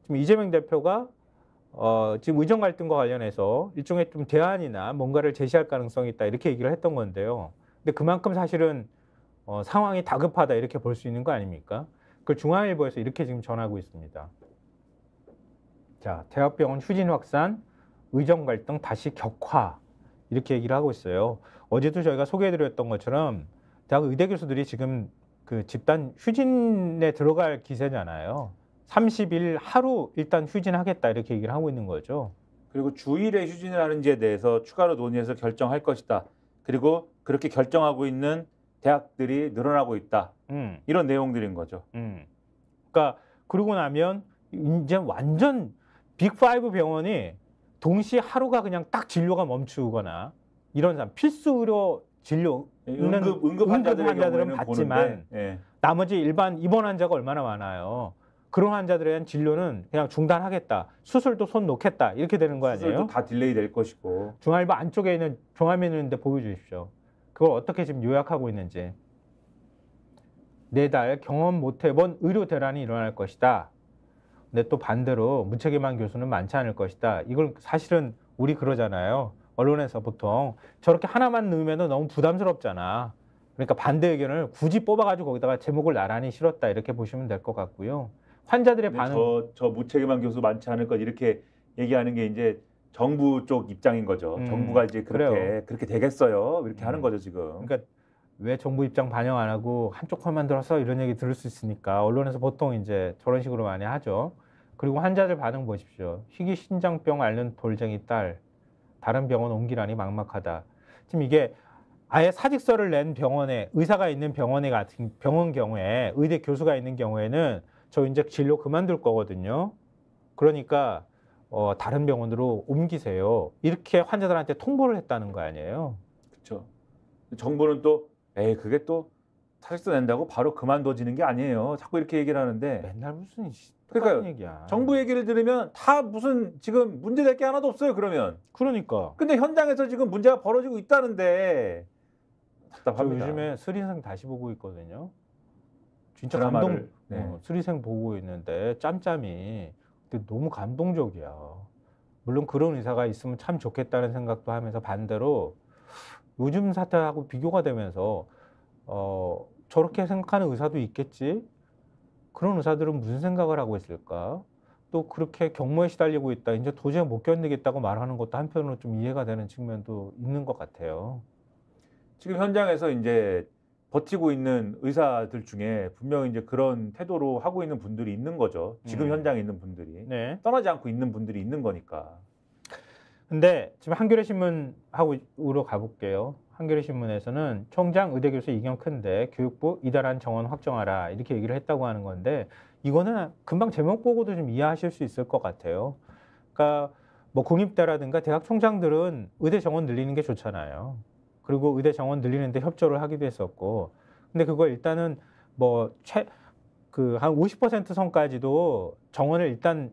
지금 이재명 대표가 지금 의정 갈등과 관련해서 일종의 좀 대안이나 뭔가를 제시할 가능성이 있다 이렇게 얘기를 했던 건데요. 근데 그만큼 사실은 상황이 다급하다 이렇게 볼 수 있는 거 아닙니까? 그걸 중앙일보에서 이렇게 지금 전하고 있습니다. 자, 대학병원 휴진 확산, 의정 갈등 다시 격화 이렇게 얘기를 하고 있어요. 어제도 저희가 소개해드렸던 것처럼 대학 의대 교수들이 지금 그 집단 휴진에 들어갈 기세잖아요. 30일 하루 일단 휴진하겠다 이렇게 얘기를 하고 있는 거죠. 그리고 주일에 휴진을 하는지에 대해서 추가로 논의해서 결정할 것이다. 그리고 그렇게 결정하고 있는 대학들이 늘어나고 있다. 이런 내용들인 거죠. 그러니까 그러고 나면 이제 완전 빅5 병원이 동시에 하루가 그냥 딱 진료가 멈추거나 이런 사람 필수 의료 진료 응급 환자들은 받지만 예. 나머지 일반 입원 환자가 얼마나 많아요. 그런 환자들에 대한 진료는 그냥 중단하겠다. 수술도 손 놓겠다. 이렇게 되는 거 아니에요? 수술도 다 딜레이 될 것이고. 중앙일보 안쪽에 있는 종합메뉴인데 보여주십시오. 그걸 어떻게 지금 요약하고 있는지. 내달 경험 못 해본 의료 대란이 일어날 것이다. 근데 또 반대로 무책임한 교수는 많지 않을 것이다. 이걸 사실은 우리 그러잖아요. 언론에서 보통 저렇게 하나만 넣으면 너무 부담스럽잖아. 그러니까 반대 의견을 굳이 뽑아가지고 거기다가 제목을 나란히 실었다 이렇게 보시면 될 것 같고요. 환자들의 반응. 저 무책임한 교수 많지 않을 것 이렇게 얘기하는 게 이제 정부 쪽 입장인 거죠. 정부가 이제 그렇게 되겠어요. 이렇게 하는 거죠 지금. 그러니까 왜 정부 입장 반영 안 하고 한쪽 편만 들어서 이런 얘기 들을 수 있으니까 언론에서 보통 이제 저런 식으로 많이 하죠. 그리고 환자들 반응 보십시오. 희귀 신장병 앓는 돌쟁이 딸. 다른 병원 옮기라니 막막하다. 지금 이게 아예 사직서를 낸 병원에 의사가 있는 병원에 같은 병원 경우에 의대 교수가 있는 경우에는 저 이제 진료 그만둘 거거든요. 그러니까 다른 병원으로 옮기세요. 이렇게 환자들한테 통보를 했다는 거 아니에요. 그렇죠. 정부는 또 그게 또 사직서 낸다고 바로 그만둬지는 게 아니에요. 자꾸 이렇게 얘기를 하는데 맨날 무슨 그러니까 얘기야. 정부 얘기를 들으면 다 무슨 지금 문제될 게 하나도 없어요. 그러면. 그러니까. 근데 현장에서 지금 문제가 벌어지고 있다는데 답답합니다. 요즘에 스리생 다시 보고 있거든요. 진짜 감동. 스리생 보고 있는데 짬짬이 근데 너무 감동적이야. 물론 그런 의사가 있으면 참 좋겠다는 생각도 하면서 반대로 요즘 사태하고 비교가 되면서 저렇게 생각하는 의사도 있겠지. 그런 의사들은 무슨 생각을 하고 있을까? 또 그렇게 경무에 시달리고 있다. 이제 도저히 못 견디겠다고 말하는 것도 한편으로 좀 이해가 되는 측면도 있는 것 같아요. 지금 현장에서 이제 버티고 있는 의사들 중에 분명히 이제 그런 태도로 하고 있는 분들이 있는 거죠. 지금 현장에 있는 분들이. 네. 떠나지 않고 있는 분들이 있는 거니까. 근데 지금 한겨레 신문으로 가볼게요. 한겨레 신문에서는 총장 의대 교수 이견 큰데 교육부 이달한 정원 확정하라 이렇게 얘기를 했다고 하는 건데 이거는 금방 제목 보고도 좀 이해하실 수 있을 것 같아요. 그러니까 뭐 공립대라든가 대학 총장들은 의대 정원 늘리는 게 좋잖아요. 그리고 의대 정원 늘리는데 협조를 하기도 했었고, 근데 그거 일단은 뭐 한 50% 선까지도 정원을 일단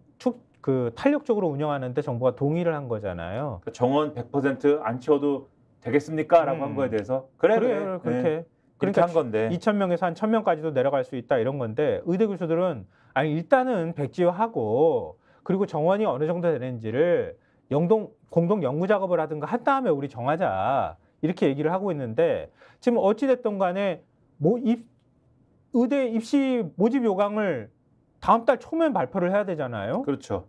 탄력적으로 운영하는데 정부가 동의를 한 거잖아요. 그러니까 정원 100% 안 채워도 되겠습니까? 라고 한 거에 대해서 그래 그렇게 그러니까 한 건데 2,000명에서 한 1,000명까지도 내려갈 수 있다 이런 건데 의대 교수들은 아니 일단은 백지화하고 그리고 정원이 어느 정도 되는지를 공동 연구 작업을 하든가 한 다음에 우리 정하자 이렇게 얘기를 하고 있는데 지금 어찌 됐든 간에 의대 입시 모집 요강을 다음 달 초면 발표를 해야 되잖아요. 그렇죠.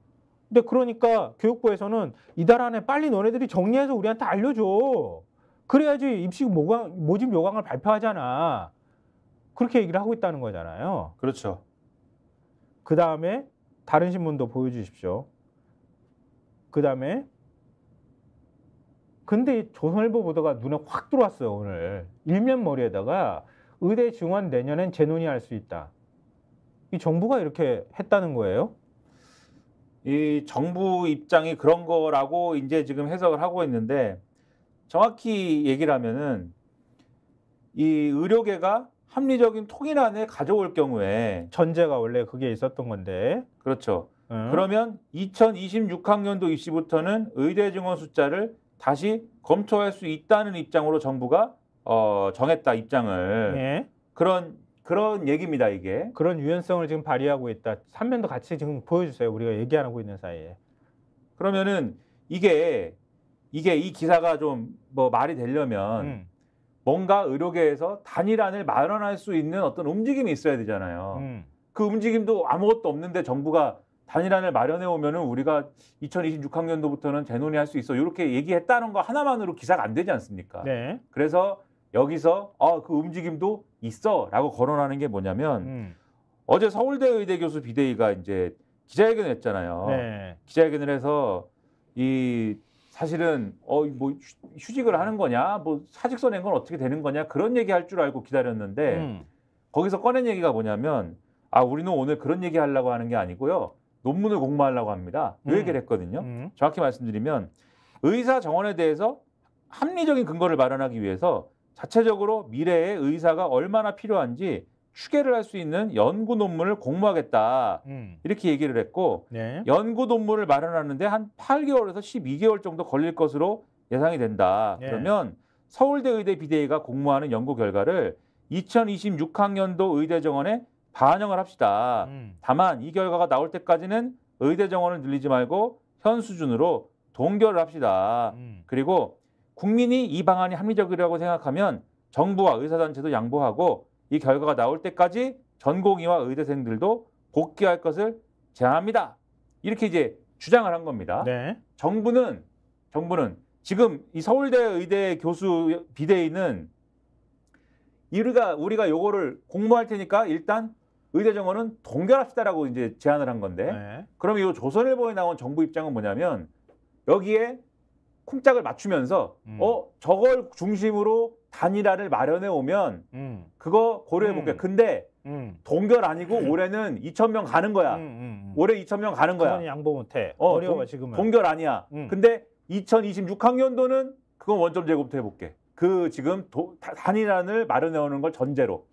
근데 그러니까 교육부에서는 이달 안에 빨리 너네들이 정리해서 우리한테 알려줘. 그래야지 입시 모집 요강을 발표하잖아. 그렇게 얘기를 하고 있다는 거잖아요. 그렇죠. 그 다음에 다른 신문도 보여주십시오. 그 다음에 근데 조선일보 보도가 눈에 확 들어왔어요. 오늘 일면 머리에다가 의대 증원 내년엔 재논의할 수 있다. 이 정부가 이렇게 했다는 거예요? 이 정부 입장이 그런 거라고 이제 지금 해석을 하고 있는데 정확히 얘기를 하면은 이 의료계가 합리적인 통일안을 가져올 경우에 전제가 원래 그게 있었던 건데. 그렇죠. 그러면 2026학년도 입시부터는 의대 증원 숫자를 다시 검토할 수 있다는 입장으로 정부가 정했다 입장을. 네. 그런 그런 얘기입니다, 이게. 그런 유연성을 지금 발휘하고 있다. 3면도 같이 지금 보여주세요. 우리가 얘기 안 하고 있는 사이에. 그러면은 이게 이 기사가 좀 뭐 말이 되려면 뭔가 의료계에서 단일안을 마련할 수 있는 어떤 움직임이 있어야 되잖아요. 그 움직임도 아무것도 없는데 정부가 단일안을 마련해 오면은 우리가 2026학년도부터는 재논의할 수 있어. 이렇게 얘기했다는 거 하나만으로 기사가 안 되지 않습니까? 네. 그래서 여기서 그 움직임도 있어라고 거론하는 게 뭐냐면 어제 서울대 의대 교수 비대위가 이제 기자회견을 했잖아요. 네. 기자회견을 해서 이 사실은 뭐 휴직을 하는 거냐, 뭐 사직서 낸 건 어떻게 되는 거냐 그런 얘기할 줄 알고 기다렸는데 거기서 꺼낸 얘기가 뭐냐면 우리는 오늘 그런 얘기 하려고 하는 게 아니고요. 논문을 공모하려고 합니다. 이 얘기를 했거든요. 정확히 말씀드리면 의사 정원에 대해서 합리적인 근거를 마련하기 위해서 자체적으로 미래에 의사가 얼마나 필요한지 추계를 할 수 있는 연구 논문을 공모하겠다. 이렇게 얘기를 했고 네. 연구 논문을 마련하는데 한 8개월에서 12개월 정도 걸릴 것으로 예상이 된다. 네. 그러면 서울대 의대 비대위가 공모하는 연구 결과를 2026학년도 의대 정원에 반영을 합시다. 다만 이 결과가 나올 때까지는 의대 정원을 늘리지 말고 현 수준으로 동결을 합시다. 그리고 국민이 이 방안이 합리적이라고 생각하면 정부와 의사단체도 양보하고 이 결과가 나올 때까지 전공의와 의대생들도 복귀할 것을 제안합니다. 이렇게 이제 주장을 한 겁니다. 네. 정부는 지금 이 서울대 의대 교수 비대위는 우리가 요거를 공모할 테니까 일단 의대 정원은 동결합시다라고 이제 제안을 한 건데 네. 그럼 이 조선일보에 나온 정부 입장은 뭐냐면 여기에 쿵짝을 맞추면서 저걸 중심으로 단일화를 마련해 오면 그거 고려해 볼게. 근데 동결 아니고 올해는 2,000명 가는 거야. 올해 2,000명 가는 거야. 그건 양보 못해. 어려워 지금은. 동결 아니야. 근데 2026학년도는 그건 원점 제고부터 해볼게. 그 지금 단일안을 마련해 오는 걸 전제로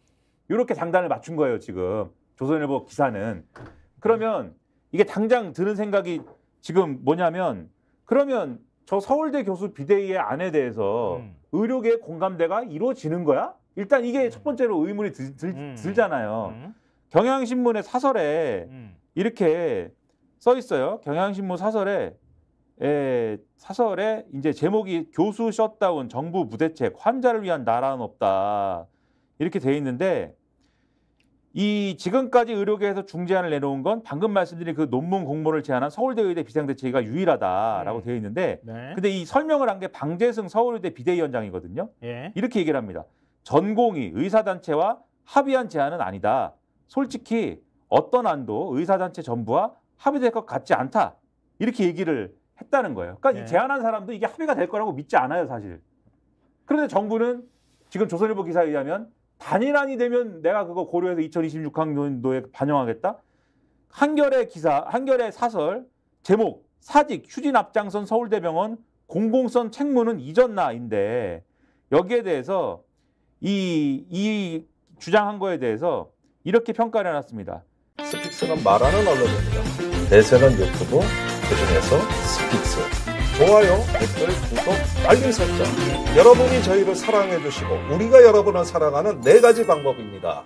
이렇게 장단을 맞춘 거예요. 지금 조선일보 기사는. 그러면 이게 당장 드는 생각이 지금 뭐냐면 그러면 저 서울대 교수 비대위의 안에 대해서 의료계의 공감대가 이루어지는 거야? 일단 이게 첫 번째로 의문이 들잖아요. 경향신문의 사설에 이렇게 써 있어요. 경향신문 사설에 이제 제목이 교수 셧다운 정부 무대책 환자를 위한 나라는 없다. 이렇게 돼 있는데 이 지금까지 의료계에서 중재안을 내놓은 건 방금 말씀드린 그 논문 공모를 제안한 서울대 의대 비상대책위가 유일하다라고 되어 있는데 근데 이 설명을 한 게 방재승 서울의대 비대위원장이거든요. 예. 이렇게 얘기를 합니다. 전공의 의사단체와 합의한 제안은 아니다. 솔직히 어떤 안도 의사단체 전부와 합의될 것 같지 않다. 이렇게 얘기를 했다는 거예요. 그러니까 이 제안한 사람도 이게 합의가 될 거라고 믿지 않아요, 사실. 그런데 정부는 지금 조선일보 기사에 의하면 단일안이 되면 내가 그거 고려해서 2026학년도에 반영하겠다. 한겨레 사설 제목 사직 휴진 앞장선 서울대병원 공공성 책무는 이전나인데 여기에 대해서 이 주장한 거에 대해서 이렇게 평가를 해놨습니다. 스픽스는 말하는 언론입니다. 대세는 유튜브, 그중에서 스픽스. 좋아요, 댓글, 구독, 알림 설정. 여러분이 저희를 사랑해 주시고 우리가 여러분을 사랑하는 4가지 방법입니다.